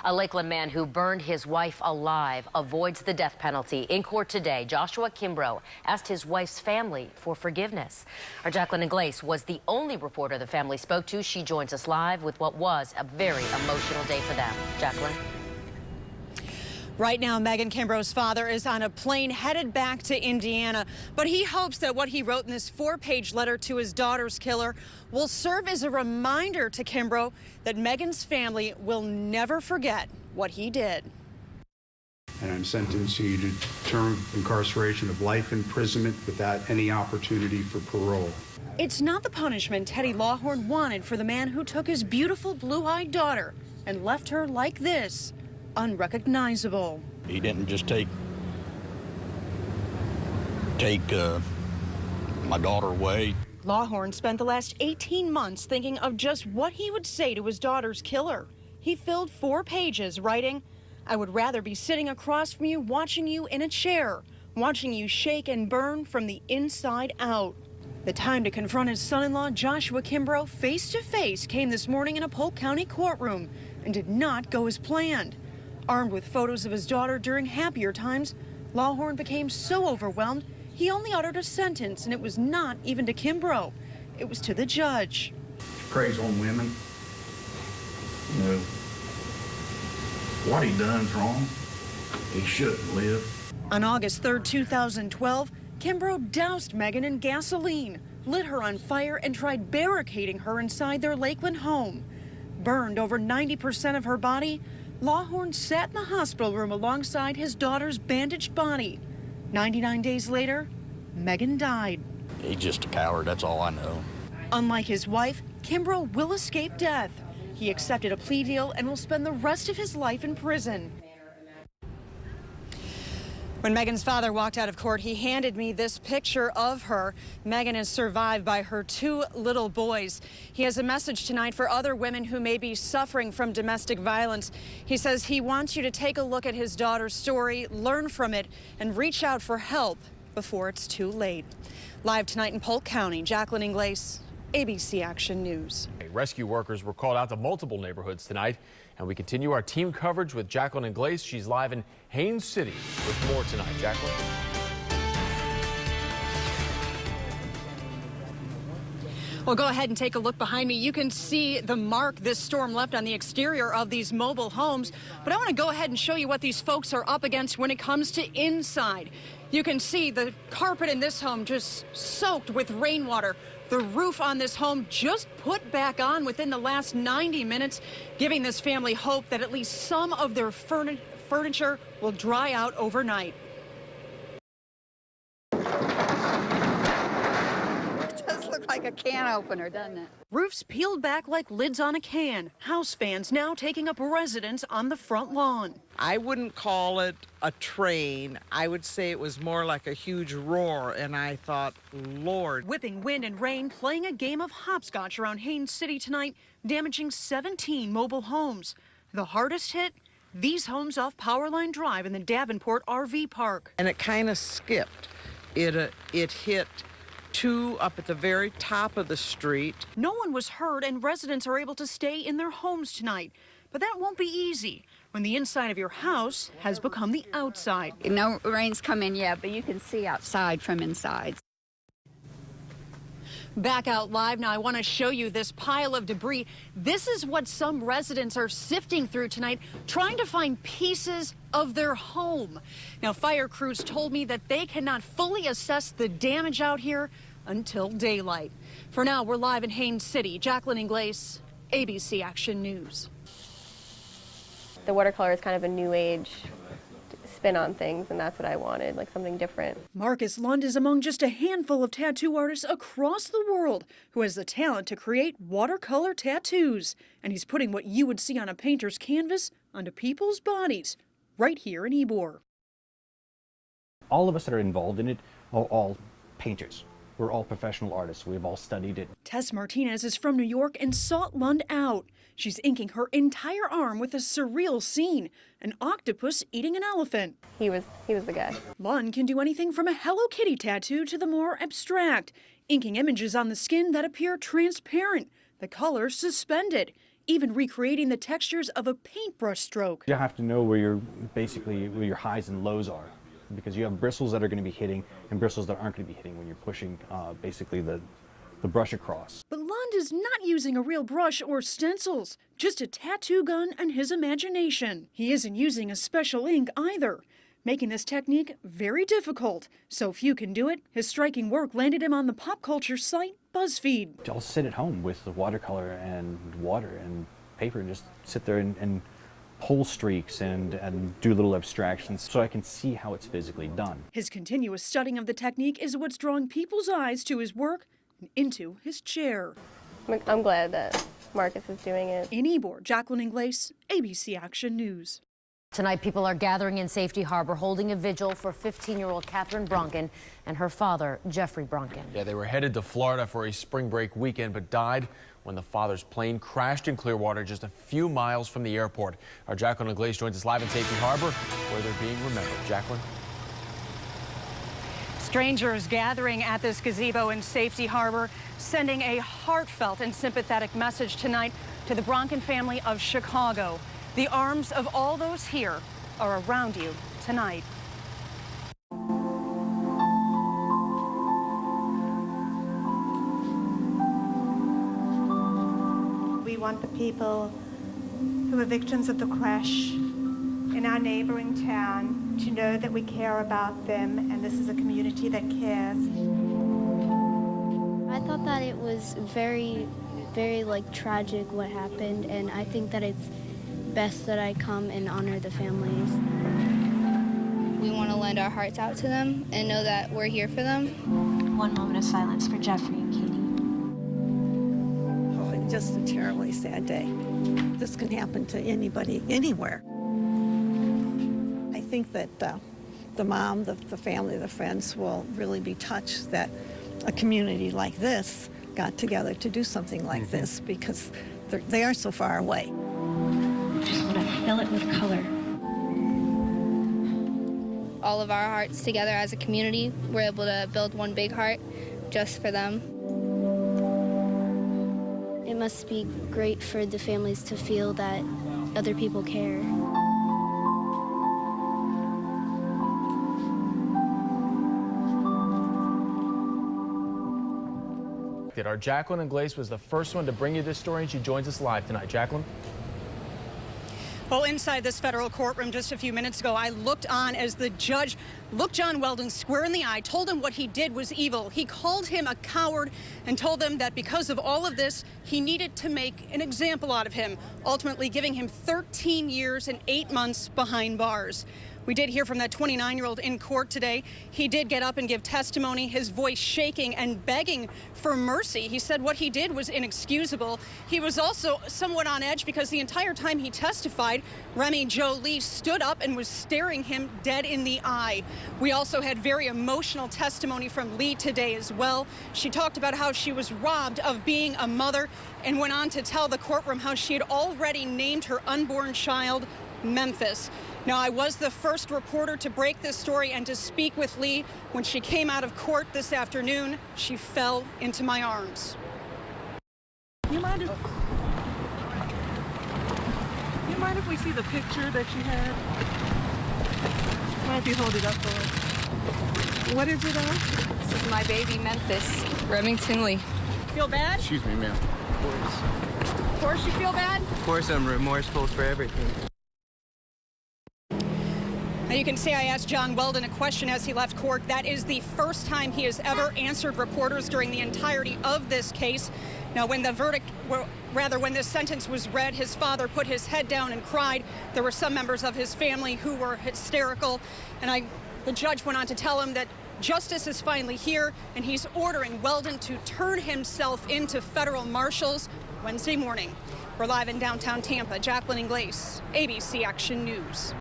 A Lakeland man who burned his wife alive avoids the death penalty. In court today, Joshua Kimbrough asked his wife's family for forgiveness. Our Jacqueline Ingles was the only reporter the family spoke to. She joins us live with what was a very emotional day for them. Jacqueline. Right now, Megan Kimbrough's father is on a plane headed back to Indiana, but he hopes that what he wrote in this 4-page letter to his daughter's killer will serve as a reminder to Kimbrough that Megan's family will never forget what he did. And I'm sentencing you to term of incarceration of life imprisonment without any opportunity for parole. It's not the punishment Teddy Lawhorn wanted for the man who took his beautiful blue-eyed daughter and left her like this, unrecognizable. He didn't just take my daughter away. Lawhorn spent the last 18 months thinking of just what he would say to his daughter's killer. He filled 4 pages writing, "I would rather be sitting across from you, watching you in a chair, watching you shake and burn from the inside out." The time to confront his son-in-law, Joshua Kimbrough, face to face came this morning in a Polk County courtroom and did not go as planned. Armed with photos of his daughter during happier times, Lawhorn became so overwhelmed he only uttered a sentence, and it was not even to Kimbrough. It was to the judge. Preys on women. You know, what he done's wrong. He shouldn't live. On August 3rd, 2012, Kimbrough doused Megan in gasoline, lit her on fire, and tried barricading her inside their Lakeland home. Burned over 90% of her body, Lawhorn sat in the hospital room alongside his daughter's bandaged body. 99 days later, Megan died. He's just a coward, that's all I know. Unlike his wife, Kimbrough will escape death. He accepted a plea deal and will spend the rest of his life in prison. When Megan's father walked out of court, he handed me this picture of her. Megan is survived by her 2 little boys. He has a message tonight for other women who may be suffering from domestic violence. He says he wants you to take a look at his daughter's story, learn from it, and reach out for help before it's too late. Live tonight in Polk County, Jacqueline Ingles, ABC Action News. Rescue workers were called out to multiple neighborhoods tonight, and we continue our team coverage with Jacqueline Ingles. She's live in Haines City with more tonight. Jacqueline. Well, go ahead and take a look behind me. You can see the mark this storm left on the exterior of these mobile homes. But I want to go ahead and show you what these folks are up against when it comes to inside. You can see the carpet in this home just soaked with rainwater. The roof on this home just put back on within the last 90 minutes, giving this family hope that at least some of their furniture will dry out overnight. Like a can opener, doesn't it? Roofs peeled back like lids on a can. House fans now taking up residence on the front lawn. I wouldn't call it a train. I would say it was more like a huge roar, and I thought, Lord. Whipping wind and rain playing a game of hopscotch around Haines City tonight, damaging 17 mobile homes. The hardest hit? These homes off Powerline Drive in the Davenport RV Park. And it kind of skipped. It hit 2 up at the very top of the street. No one was hurt, and residents are able to stay in their homes tonight. But that won't be easy when the inside of your house has become the outside. No rain's come in yet, but you can see outside from inside. Back out live now, I want to show you this pile of debris. This is what some residents are sifting through tonight, trying to find pieces of their home. Now, fire crews told me that they cannot fully assess the damage out here until daylight. For now, we're live in Haines City. Jacqueline Ingles, ABC Action News. The watercolor is kind of a new age spin on things, and that's what I wanted, like something different. Marcus Lund is among just a handful of tattoo artists across the world who has the talent to create watercolor tattoos. And he's putting what you would see on a painter's canvas onto people's bodies right here in Ybor. All of us that are involved in it are all painters. We're all professional artists. We've all studied it. Tess Martinez is from New York and sought Lund out. She's inking her entire arm with a surreal scene, an octopus eating an elephant. He was the guy. Lund can do anything from a Hello Kitty tattoo to the more abstract, inking images on the skin that appear transparent, the colors suspended. even recreating the textures of a paintbrush stroke. You have to know where your highs and lows are, because you have bristles that are going to be hitting and bristles that aren't going to be hitting when you're pushing basically the brush across. But Lund is not using a real brush or stencils, just a tattoo gun and his imagination. He isn't using a special ink either, making this technique very difficult. So few can do it, his striking work landed him on the pop culture site BuzzFeed. I'll sit at home with the watercolor and water and paper and just sit there and pull streaks and do little abstractions so I can see how it's physically done. His continuous studying of the technique is what's drawing people's eyes to his work and into his chair. I'm glad that Marcus is doing it. In Ybor, Jacqueline Ingles, ABC Action News. Tonight, people are gathering in Safety Harbor, holding a vigil for 15-year-old Catherine Bronken and her father, Jeffrey Bronken. Yeah, they were headed to Florida for a spring break weekend, but died when the father's plane crashed in Clearwater just a few miles from the airport. Our Jacqueline Ingles joins us live in Safety Harbor, where they're being remembered. Jacqueline? Strangers gathering at this gazebo in Safety Harbor, sending a heartfelt and sympathetic message tonight to the Bronken family of Chicago. The arms of all those here are around you tonight. We want the people who are victims of the crash in our neighboring town to know that we care about them, and this is a community that cares. I thought that it was very tragic what happened, and I think that it's best that I come and honor the families. We want to lend our hearts out to them and know that we're here for them. One moment of silence for Jeffrey and Katie. Oh, it's just a terribly sad day. This can happen to anybody, anywhere. I think that the mom, the family, the friends will really be touched that a community like this got together to do something like this, because they are so far away. Just want to fill it with color. All of our hearts together as a community, we're able to build one big heart just for them. It must be great for the families to feel that other people care. Our Jacqueline Ingles was the first one to bring you this story, and she joins us live tonight. Jacqueline? Well, inside this federal courtroom just a few minutes ago, I looked on as the judge looked John Weldon square in the eye, told him what he did was evil. He called him a coward and told him that because of all of this, he needed to make an example out of him, ultimately giving him 13 years and 8 months behind bars. We did hear from that 29-year-old in court today. He did get up and give testimony, his voice shaking and begging for mercy. He said what he did was inexcusable. He was also somewhat on edge because the entire time he testified, Remy Jo Lee stood up and was staring him dead in the eye. We also had very emotional testimony from Lee today as well. She talked about how she was robbed of being a mother and went on to tell the courtroom how she had already named her unborn child Memphis. Now, I was the first reporter to break this story and to speak with Lee. When she came out of court this afternoon, she fell into my arms. You mind if we see the picture that you had? Why don't you hold it up for us? What is it of? This is my baby, Memphis, Remington Lee. Feel bad? Excuse me, ma'am. Of course. Of course you feel bad? Of course I'm remorseful for everything. Now you can see I asked John Weldon a question as he left court. That is the first time he has ever answered reporters during the entirety of this case. Now, when the when this sentence was read, his father put his head down and cried. There were some members of his family who were hysterical. And the judge went on to tell him that justice is finally here, and he's ordering Weldon to turn himself into federal marshals Wednesday morning. We're live in downtown Tampa. Jacqueline Ingles, ABC Action News.